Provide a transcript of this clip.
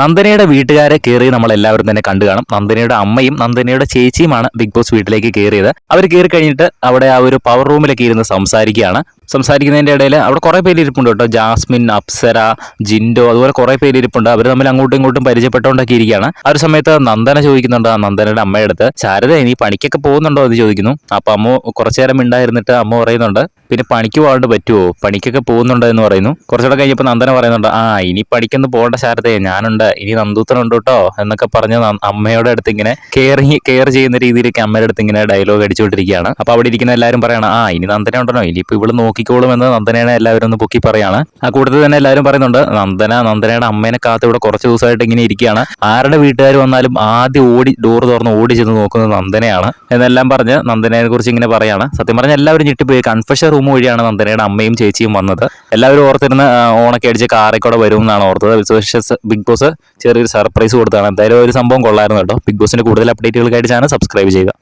നന്ദനയുടെ വീട്ടുകാരെ കയറി നമ്മൾ എല്ലാവരും തന്നെ കണ്ടു കാണും. നന്ദനയുടെ അമ്മയും നന്ദനയുടെ ചേച്ചിയുമാണ് ബിഗ് ബോസ് വീട്ടിലേക്ക് കയറിയത്. അവർ കയറി കഴിഞ്ഞിട്ട് അവിടെ ആ ഒരു പവർ റൂമിലൊക്കെ ഇരുന്ന് സംസാരിക്കുകയാണ്. സംസാരിക്കുന്നതിന്റെ ഇടയിൽ അവിടെ കുറെ പേര് ഇരിപ്പുണ്ട് കേട്ടോ. ജാസ്മിൻ, അപ്സര, ജിൻഡോ, അതുപോലെ കുറെ പേര് ഇരിപ്പുണ്ട്. അവർ തമ്മിൽ അങ്ങോട്ടും ഇങ്ങോട്ടും പരിചയപ്പെട്ടുകൊണ്ടൊക്കെ ഇരിക്കുകയാണ്. ആ ഒരു സമയത്ത് നന്ദന ചോദിക്കുന്നുണ്ട് നന്ദനയുടെ അമ്മയുടെ അടുത്ത്, ശാരദ നീ പണിക്കൊക്കെ പോകുന്നുണ്ടോ എന്ന് ചോദിക്കുന്നു. അപ്പൊ അമ്മ കുറച്ചു നേരം ഉണ്ടായിരുന്നിട്ട് അമ്മ പറയുന്നുണ്ട്, പിന്നെ പണിക്ക് പോകാണ്ട് പറ്റുമോ, പണിക്കൊക്കെ പോകുന്നുണ്ട് എന്ന് പറയുന്നു. കുറച്ചുകൂടെ കഴിഞ്ഞപ്പോൾ നന്ദന പറയുന്നുണ്ട്, ഇനി പണിക്കൊന്നും പോകേണ്ട ശാരദയെ, ഞാനുണ്ട്, ഇനി നന്ദൂത്തനുണ്ട് കേട്ടോ എന്നൊക്കെ പറഞ്ഞ് അമ്മയുടെ അടുത്ത് ഇങ്ങനെ കെയർ ചെയ്യുന്ന രീതിയിലേക്ക് അമ്മയുടെ അടുത്ത് ഇങ്ങനെ ഡയലോഗ് അടിച്ചുകൊണ്ടിരിക്കുകയാണ്. അപ്പൊ അവിടെ ഇരിക്കുന്ന എല്ലാവരും പറയണം, ഇനി നന്ദന ഉണ്ടല്ലോ, ഇനിയിപ്പോ ഇവള് നോക്കിക്കോളും എന്ന് നന്ദനയുടെ എല്ലാവരും ഒന്ന് പൊക്കി പറയാണ്. ആ കൂട്ടത്തിൽ തന്നെ എല്ലാവരും പറയുന്നുണ്ട്, നന്ദനയുടെ അമ്മേനെ കാത്ത് ഇവിടെ കുറച്ച് ദിവസമായിട്ട് ഇങ്ങനെ ഇരിക്കുകയാണ്, ആരുടെ വീട്ടുകാർ വന്നാലും ആദ്യം ഡോർ തുറന്ന് ഓടി ചെന്ന് നോക്കുന്നത് നന്ദനയാണ് എന്നെല്ലാം പറഞ്ഞ് നന്ദനയെ കുറിച്ച് ഇങ്ങനെ പറയാണ്. സത്യം പറഞ്ഞ എല്ലാവരും ഞെട്ടിപ്പോയി. കൺഫഷൻ റൂം വഴിയാണ് നന്ദനയുടെ അമ്മയും ചേച്ചിയും വന്നത്. എല്ലാവരും ഓർത്തിരുന്ന് ഓണൊക്കെ അടിച്ച് കാറേക്കൂടെ വരും എന്നാണ് ഓർത്തത്. ബിഗ് ബോസ് ചെറിയൊരു സർപ്രൈസ് കൊടുത്താണ്. എന്തായാലും ഒരു സംഭവം കൊള്ളായിരുന്നു കേട്ടോ. ബിഗ് ബോസിന്റെ കൂടുതൽ അപ്ഡേറ്റുകൾക്കായിട്ട് ചാനൽ സബ്സ്ക്രൈബ് ചെയ്യുക.